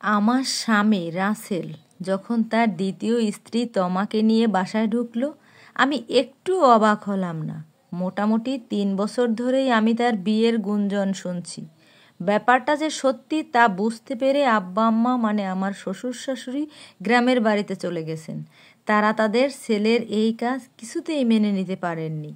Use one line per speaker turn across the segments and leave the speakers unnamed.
আমার স্বামী রাসেল যখন তার দ্বিতীয় স্ত্রী তমাকে নিয়ে বাসায় ঢুকলো, আমি একটু অবাক হলাম না। মোটামুটি 3 বছর ধরেই আমি তার বিয়ের গুঞ্জন শুনছি। ব্যাপারটা যে সত্যি তা বুঝতে পেরে আব্বা আম্মা মানে আমার শ্বশুর শাশুড়ি গ্রামের বাড়িতে চলে গেছেন। তারা তাদের ছেলের এই কাজ কিছুতেই মেনে নিতে পারেননি।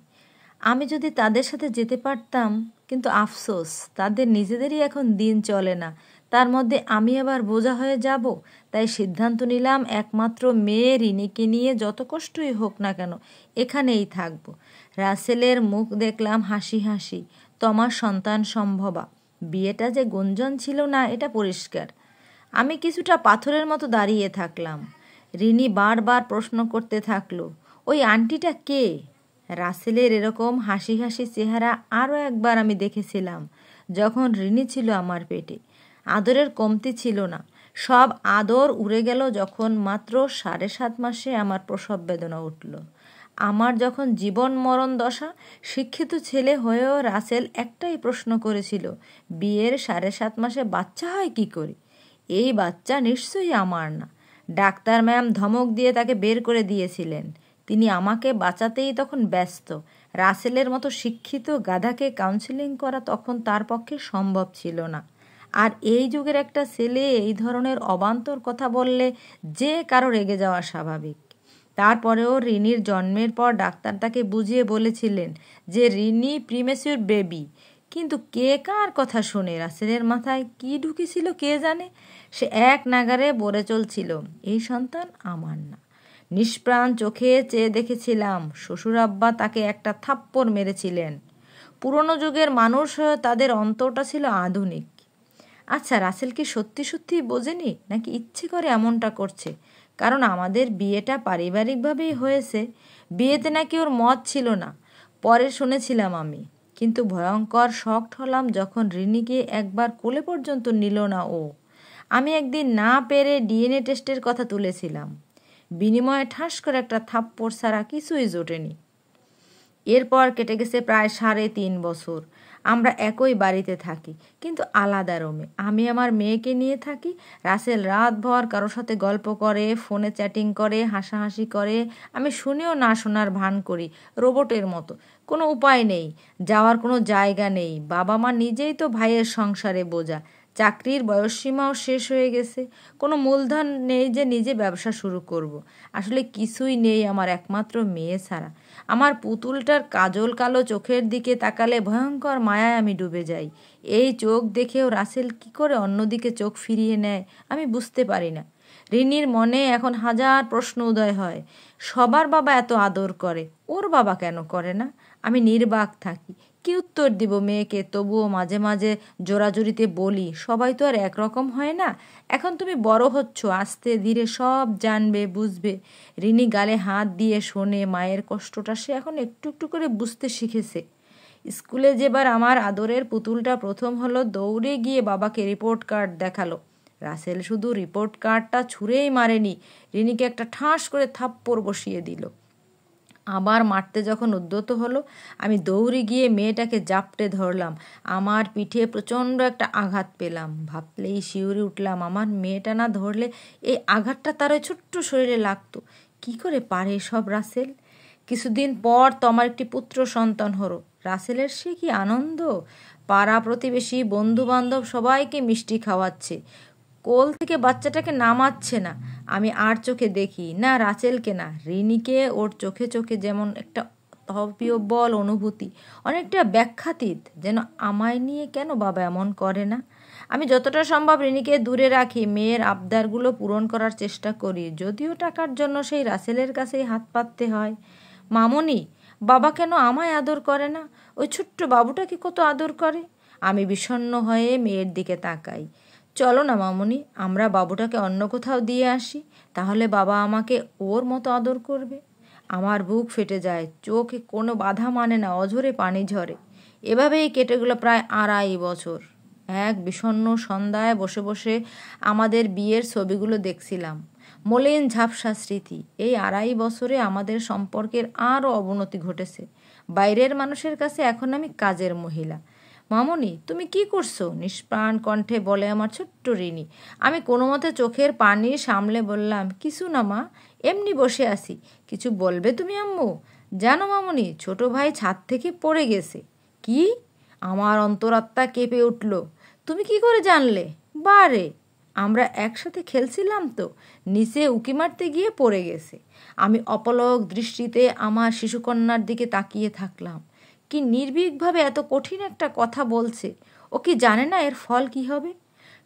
আমি যদি তাদের সাথে যেতে পারতাম, কিন্তু আফসোস তাদের নিজেদেরই এখন দিন চলে না, তার মধ্যে আমি আবার বোঝা হয়ে যাব। তাই সিদ্ধান্ত নিলাম একমাত্র মেয়ে রিনিকে নিয়ে যত কষ্টই হোক না কেন এখানেই থাকব। রাসেলের মুখ দেখলাম হাসি হাসি, তোমার সন্তান সম্ভবা। বিয়েটা যে গুঞ্জন ছিল না এটা পরিষ্কার। আমি কিছুটা পাথরের মতো দাঁড়িয়ে থাকলাম। রিনি বারবার প্রশ্ন করতে থাকলো, ওই আন্টিটা কে? রাসেলের এরকম হাসি হাসি চেহারা আরও একবার আমি দেখেছিলাম যখন রিনি ছিল আমার পেটে। আদরের কমতি ছিল না, সব আদর উড়ে গেল যখন মাত্র 7.5 মাসে আমার প্রসব বেদনা উঠল। আমার যখন জীবন মরণ দশা, শিক্ষিত ছেলে হয়েও রাসেল একটাই প্রশ্ন করেছিল, বিয়ের 7.5 মাসে বাচ্চা হয় কি করে? এই বাচ্চা নিশ্চয়ই আমার না। ডাক্তার ম্যাম ধমক দিয়ে তাকে বের করে দিয়েছিলেন। তিনি আমাকে বাঁচাতেই তখন ব্যস্ত। রাসেলের মতো শিক্ষিত গাধাকে কাউন্সেলিং করা তখন তার পক্ষে সম্ভব ছিল না। আর এই যুগের একটা ছেলে এই ধরনের অবান্তর কথা বললে যে কারো রেগে যাওয়া স্বাভাবিক। তারপরেও রিনির জন্মের পর ডাক্তার তাকে বুঝিয়ে বলেছিলেন যে রিনি প্রিমেচিউর বেবি। কিন্তু কে কার কথা শুনে? রাসেলের মাথায় কি ঢুকেছিল কে জানে। সে এক নাগারে বলে চলছিল, এই সন্তান আমার না। নিষ্প্রাণ চোখে চেয়ে দেখেছিলাম শ্বশুর আব্বা তাকে একটা থাপ্পড় মেরেছিলেন। পুরনো যুগের মানুষ হয়ে তাদের অন্তরটা ছিল আধুনিক। আচ্ছা, রাসেল কি সত্যি সত্যি বোঝেনি নাকি ইচ্ছে করে এমনটা করছে? কারণ আমাদের বিয়েটা পারিবারিকভাবেই হয়েছে। বিয়েতে নাকি ওর মত ছিল না, পরে শুনেছিলাম আমি। কিন্তু ভয়ঙ্কর শকড হলাম যখন রিনিকে একবার কোলে পর্যন্ত নিল না ও। আমি একদিন না পেরে ডিএনএ টেস্টের কথা তুলেছিলাম। বিনিময়ে ঠাস করে একটা থাপ্পড় ছাড়া কিছুই জোটেনি। এরপর কেটে গেছে প্রায় 3.5 বছর। আমরা একই বাড়িতে থাকি, কিন্তু আলাদা রুমে। আমি আমার মেয়েকে নিয়ে থাকি। রাসেল রাতভর কারো সাথে গল্প করে, ফোনে চ্যাটিং করে, হাসাহাসি করে। আমি শুনেও না শোনার ভান করি, রোবটের মতো। কোনো উপায় নেই, যাওয়ার কোনো জায়গা নেই। বাবা মা নিজেই তো ভাইয়ের সংসারে বোঝা। চাকরির বয়সসীমাও শেষ হয়ে গেছে। কোনো মূলধন নেই যে নিজে ব্যবসা শুরু করব। আসলে কিছুই নেই আমার একমাত্র মেয়ে ছাড়া। আমার পুতুলটার কাজল কালো চোখের দিকে তাকালে ভয়ঙ্কর মায়ায় আমি ডুবে যাই। এই চোখ দেখেও রাসেল কি করে অন্যদিকে চোখ ফিরিয়ে নেয় আমি বুঝতে পারি না। রিনির মনে এখন হাজার প্রশ্ন উদয় হয়। সবার বাবা এত আদর করে, ওর বাবা কেন করে না? আমি নির্বাক থাকি, কি উত্তর দিব মেয়েকে? তবুও মাঝে মাঝে জোরাজুরিতে বলি, সবাই তো আর একরকম হয় না। এখন তুমি বড় হচ্ছ, আস্তে ধীরে সব জানবে, বুঝবে। রিনি গালে হাত দিয়ে শোনে, মায়ের কষ্টটা সে এখন একটু একটু করে বুঝতে শিখেছে। স্কুলে যেবার আমার আদরের পুতুলটা প্রথম হলো, দৌড়ে গিয়ে বাবাকে রিপোর্ট কার্ড দেখালো। রাসেল শুধু রিপোর্ট কার্ডটা ছুঁড়েই মারেনি, রিনিকে একটা ঠাস করে থাপ্পড় বসিয়ে দিল। আবার মারতে যখন উদ্যত হলো, আমি দৌড়ে গিয়ে মেয়েটাকে জাপটে ধরলাম। আমার পিঠে প্রচণ্ড একটা আঘাত পেলাম। ভাবলেই শিউরে উঠলাম, আমার মেয়েটা না ধরলে এই আঘাতটা তার ওই ছোট্ট শরীরে লাগতো। কি করে পারে সব রাসেল? কিছুদিন পর তোমার একটি পুত্র সন্তান হলো। রাসেলের সে কি আনন্দ! পাড়া প্রতিবেশী বন্ধু বান্ধব সবাইকে মিষ্টি খাওয়াচ্ছে। কোল থেকে বাচ্চাটাকে নামাচ্ছে না। আমি আর চোখে দেখি না রাসেলকে, না রিনিকে। ওর চোখে চোখে যেমন একটা অবিহ্বল অনুভূতি, অনেকটা ব্যাখ্যাতীত, যেন আমায় নিয়ে কেন বাবা এমন করে না। আমি যতটা সম্ভব রিনিকে দূরে রাখি, মেয়ের আবদারগুলো পূরণ করার চেষ্টা করি, যদিও টাকার জন্য সেই রাসেলের কাছেই হাত পাততে হয়। মামনি, বাবা কেন আমায় আদর করে না? ওই ছোট্ট বাবুটাকে কত আদর করে। আমি বিষণ্ণ হয়ে মেয়ের দিকে তাকাই। চলো না মামনি, আমরা বাবুটাকে অন্য কোথাও দিয়ে আসি, তাহলে বাবা আমাকে ওর মতো আদর করবে। আমার বুক ফেটে যায়, চোখে কোনো বাধা মানে না, অঝরে পানি ঝরে। এভাবেই কেটে গেল প্রায় 2.5 বছর। এক বিষণ্ণ সন্ধ্যায় বসে বসে আমাদের বিয়ের ছবিগুলো দেখছিলাম। মলিন ঝাপসা স্মৃতি। এই 2.5 বছরে আমাদের সম্পর্কের আরও অবনতি ঘটেছে। বাইরের মানুষের কাছে এখন আমি কাজের মহিলা। মামনি, তুমি কি করছো? নিষ্প্রাণ কণ্ঠে বলে আমার ছোট্ট রিনি। আমি কোনো মতে চোখের পানি সামলে বললাম, কিছু না মা, এমনি বসে আছি। কিছু বলবে তুমি আম্মু? জানো মামনি, ছোট ভাই ছাদ থেকে পড়ে গেছে। কি? আমার অন্তরাত্মা কেঁপে উঠল। তুমি কি করে জানলে? বারে, আমরা একসাথে খেলছিলাম তো, নিচে উকি মারতে গিয়ে পড়ে গেছে। আমি অপলক দৃষ্টিতে আমার শিশুকন্যার দিকে তাকিয়ে থাকলাম। কি নির্ভীকভাবে এত কঠিন একটা কথা বলছে! ও কি জানে না এর ফল কি হবে?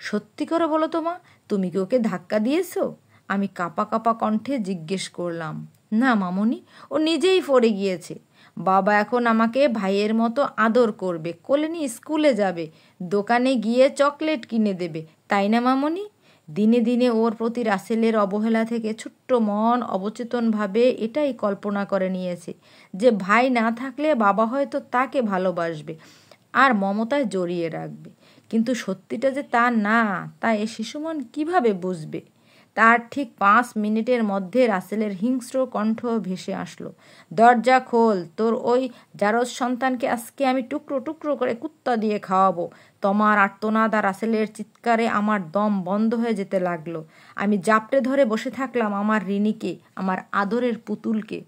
সত্যি করে বলো তো মা, তুমি কি ওকে ধাক্কা দিয়েছো? আমি কাঁপা কাঁপা কণ্ঠে জিজ্ঞেস করলাম। না মামনি, ও নিজেই পড়ে গিয়েছে। বাবা এখন আমাকে ভাইয়ের মতো আদর করবে, কোলে নিয়ে স্কুলে যাবে, দোকানে গিয়ে চকলেট কিনে দেবে, তাই না মামনি? দিনে দিনে ওর প্রতি রাসেলের অবহেলা থেকে ছোট্ট মন অবচেতনভাবে এটাই কল্পনা করে নিয়েছে যে ভাই না থাকলে বাবা হয়তো তাকে ভালোবাসবে আর মমতায় জড়িয়ে রাখবে। কিন্তু সত্যিটা যে তা না, তা এ শিশুমন কিভাবে বুঝবে? তার ঠিক 5 মিনিটের মধ্যে রাসেলের হিংস্র কণ্ঠ ভেসে আসলো, দরজা খোল, তোর ওই জারজ সন্তানকে আজকে আমি টুকরো টুকরো করে কুত্তা দিয়ে খাওয়াবো। তোমার আর্তনাদ আর রাসেলের চিৎকারে আমার দম বন্ধ হয়ে যেতে লাগলো। আমি জাপটে ধরে বসে থাকলাম আমার রিনিকে, আমার আদরের পুতুলকে।